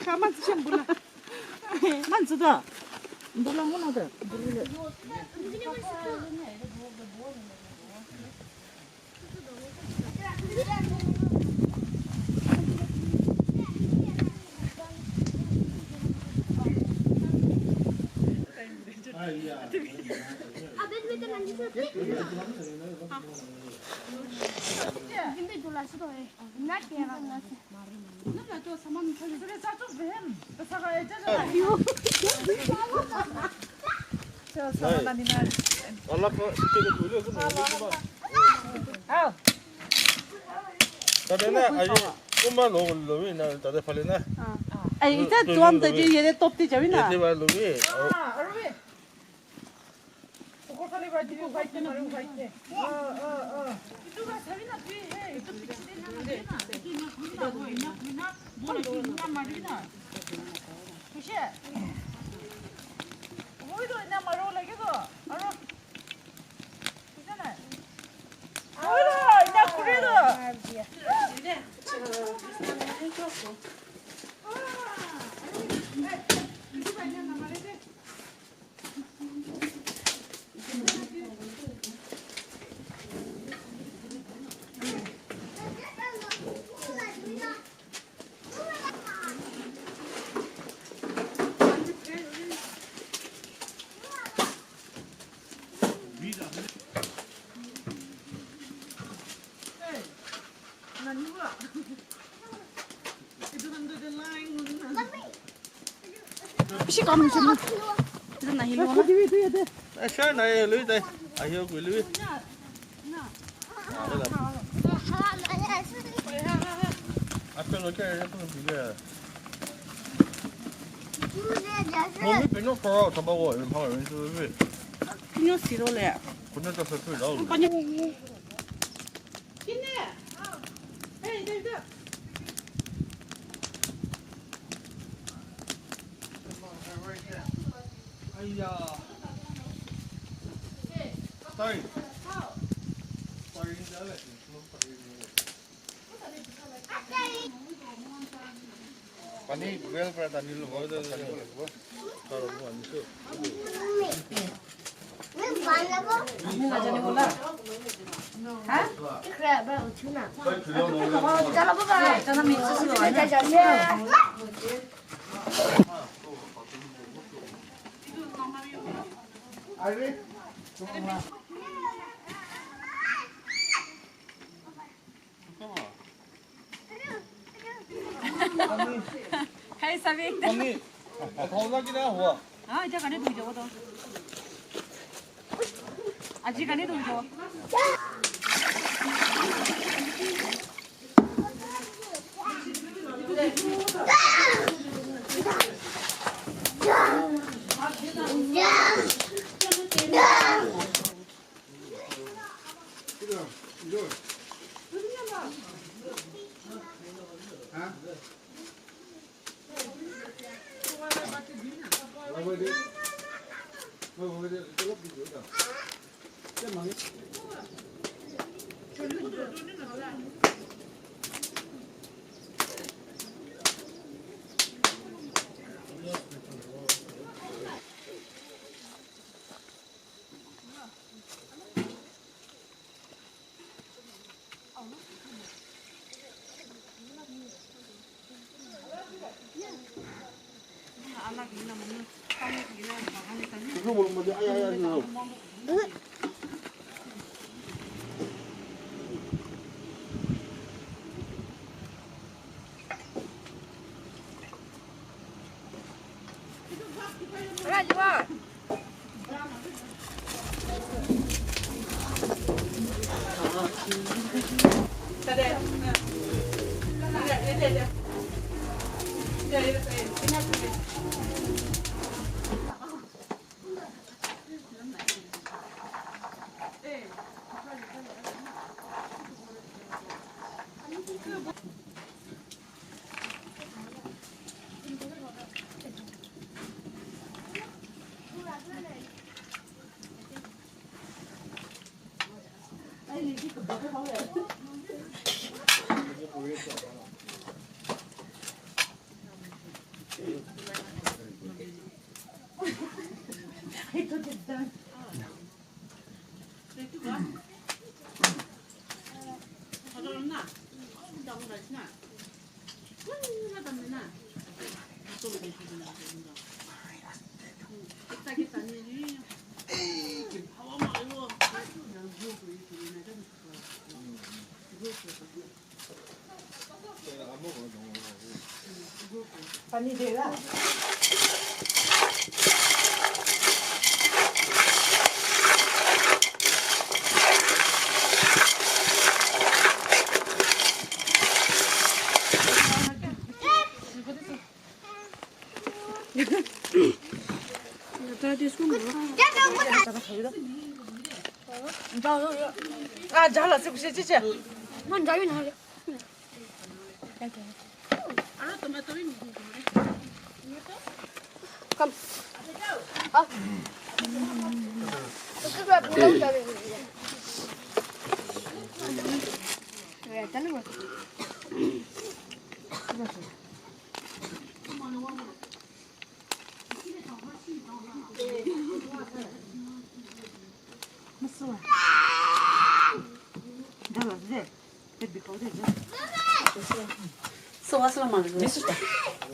가만 좀 불러. 만지다. 불러 뭐나들. 근데 졸라서도 해. 나게 나. 나 또 사만 살려서 자주 뱀. 사가 애자잖아. 저 사만이나. 알라파 시켜서 돌려 그 뭐. 아. 다데나 아니 꿈만 놓으려고 나 다데 팔리나. 아이 이제 도안되지 얘네 톱대 저기나. 이제 말로기. 아르비. 그거 살이 가지고 가이트 말고 가이트. 이쪽가 살이나 뒤에 이쪽 비치대 하는데. 이나 뭘 있나 말이나. 그치? 뭐이도 있나 말로 내게도. 알아. 괜찮아. 뭐이도 있나 그래도. 이제. 시간 좀 들었나 hillo na Asha này lưới đây. Ai hiểu cái lưới. Đây là. Asha nó chơi nó không bị cái. Không biết nó khó thằng bao gọi mình phải mình chơi với. 그냥 싫어래. 그냥 저 설득이 나오고. 아니. 있네. 에이, 이제. 아이야. Sorry. Sorry, 잘해. Pani well para tani lo mo da tani lo. Taro mo ani so. 내가 전에 몰라. 아? 그래, 뭐 어쩌나. 잘라봐봐. 전화 미치시고 와요. 아니. Hej Savik. 언니. 더나기나 와. 아, 이제 간에 두죠, 너. 아직 간에 두죠. 그거 먹는 거지. 아야야 이거. Ra chưa? 됐다. 아니 내가 아 잘랐어 혹시 진짜 난 자유 나래. Cầm. Ơ. Cái loại bún đâu trời vậy? Rồi, chắn rồi. 무서워. 잘랐지? 베비 거기 있어. 소화스러만 미쳤다.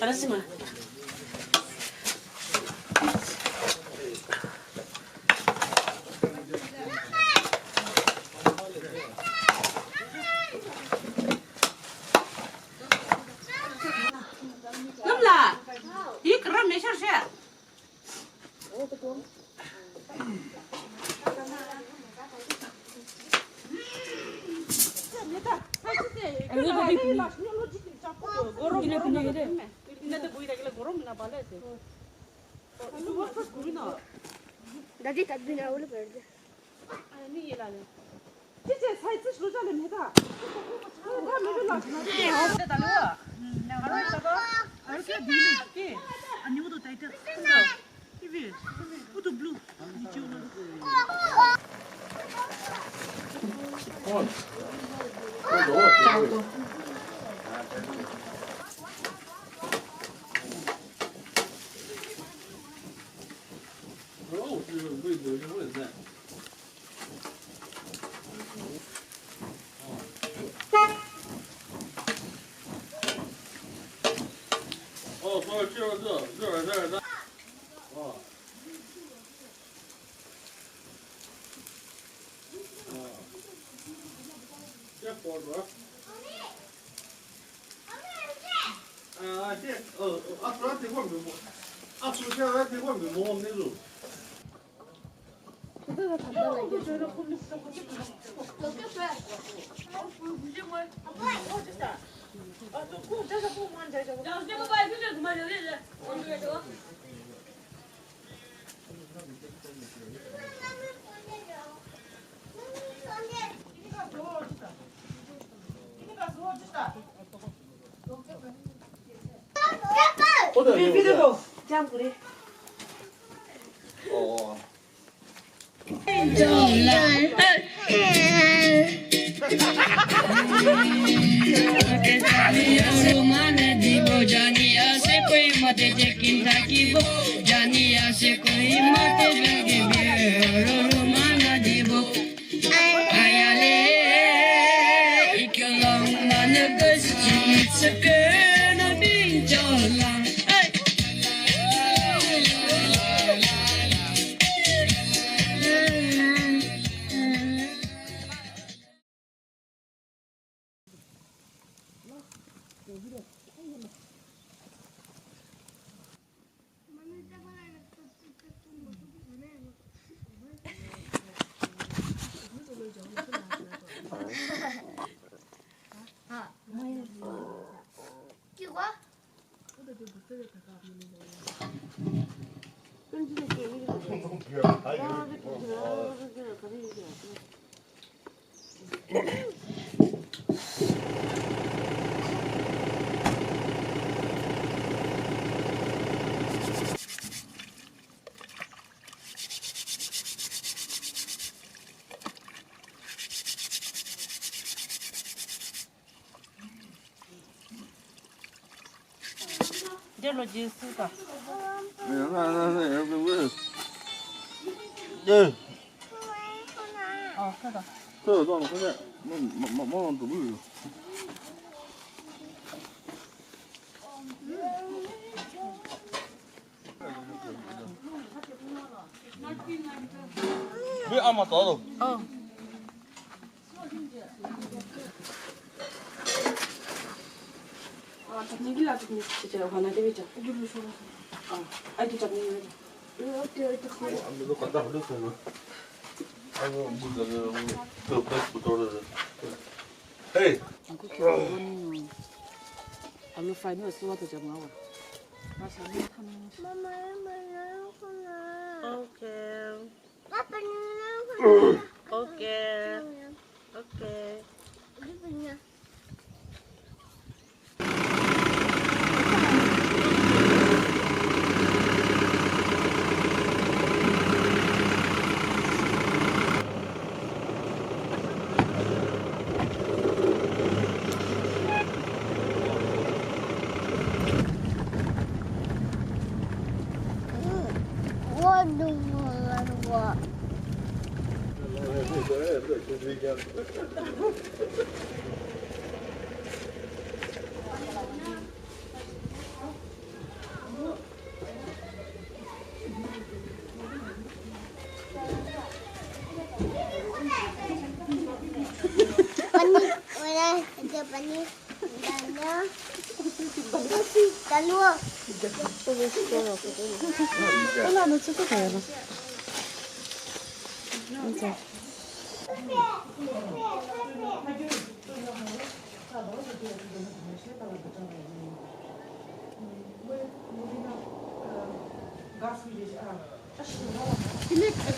알았지 마. 넘라. 이 그럼 몇 시야? Dadi tadbin awul perde. 진짜 사이즈 조절을 해다. 내가 내가 나중에 달려. 바로 있다가 이렇게 뒤는 안 입어도 돼. 이게 우도 블루. 비비고 장 그래. Kiwa? 이제로 지수가. 나 여기 왜? 예. 크다. 그래, 너 그냥 뭐도 물려. 왜 아마 떠도? 잡는 아주 진짜 하나 되겠죠. 아이도 잡는 거. 너 간다 그랬어. 아이고 무슨 그 배부터 헤이. 알로 파이너 수와도 잡아. 오케이. 오케이. 오케이.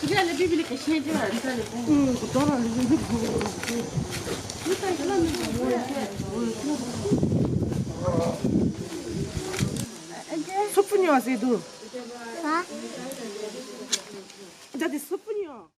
그게 아니라 비비리 캐시해줘. 소풍이 와서 해도. 자기 소풍이요.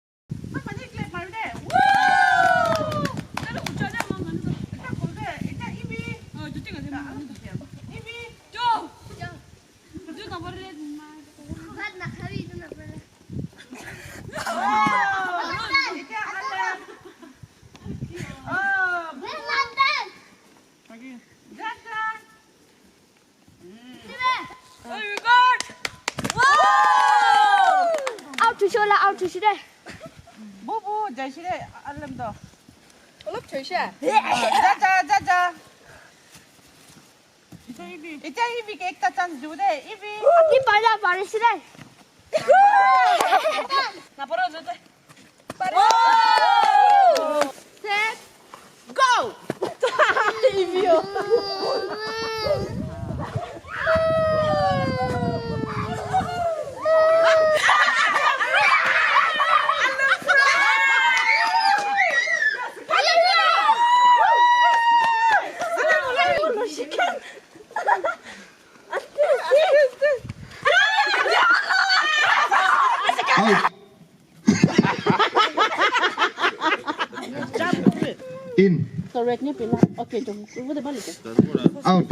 뭐 자시래 알람도. 얼른 주셔. 자자. 이제 입이 깨끗 짠 주대. 입이. 나 벌어 주대. 셋. 고! 입이요. In. Correctnya pilih. Oke, coba. Udah balik ya. Out.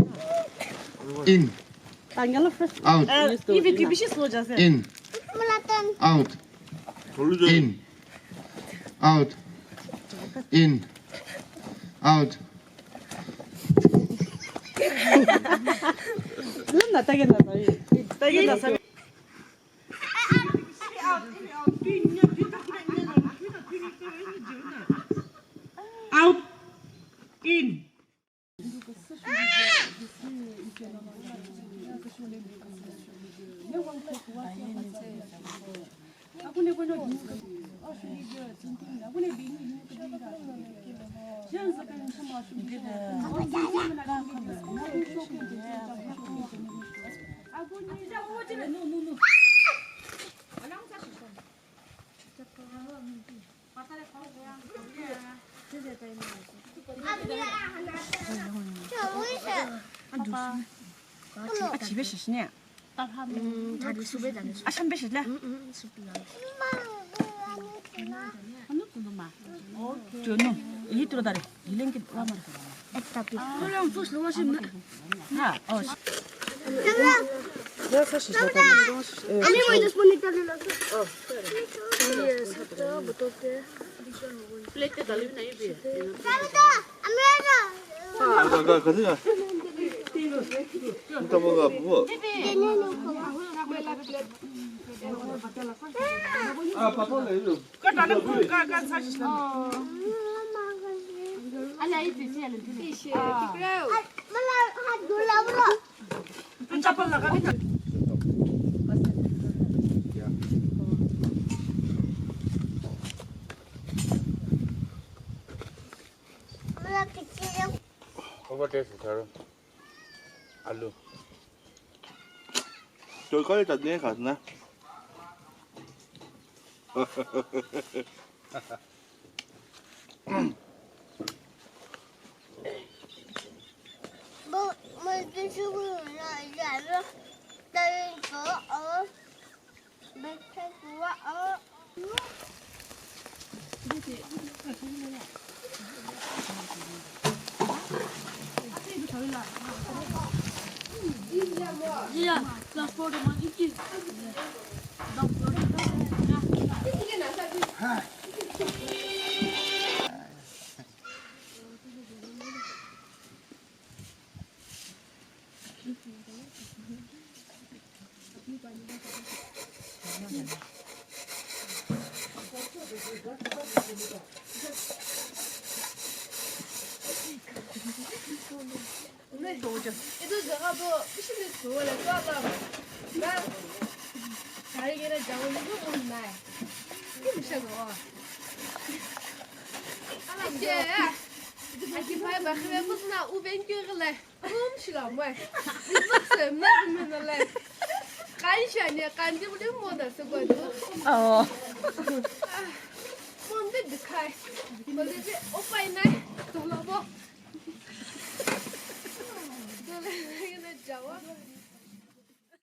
In. Tanggal first. Out. 입이 비비시 쏘자세. In. Out. In. Out. In. Out. 나 따겠나 너희. 따겠나 사. Out. In. 집에 시시냐? 다리 수배잖아. 아, 선배 시래? 저놈 이 들어다리 이랭게 와마. 그럼 또 너무 쉽네. 하. 아니 뭐 이제 스폰이 달려서. 플레이트 달리면 이비. 가 가자. 진짜 뭐가 뭐? 아, 바빠네 이거. 간 사실. 잡아 나가니까. Over there, sir. Alu. Tôi có chặt nhé cả nè. cái chú này giả ra đây có ở bên cái của ở itu jangan bawa sini semua lah tu apa? Nah, hari kita jauh itu pun naik. Ini bisa bawa. Alah je, aku pakai bahan apa tu nak ubin kira lah. Silam weh. Itu semua mana lah. Kansianya kanji boleh muda sesuatu. Oh. Muda dekai. Boleh je opai naik. Tolong bawa. Kita jawab.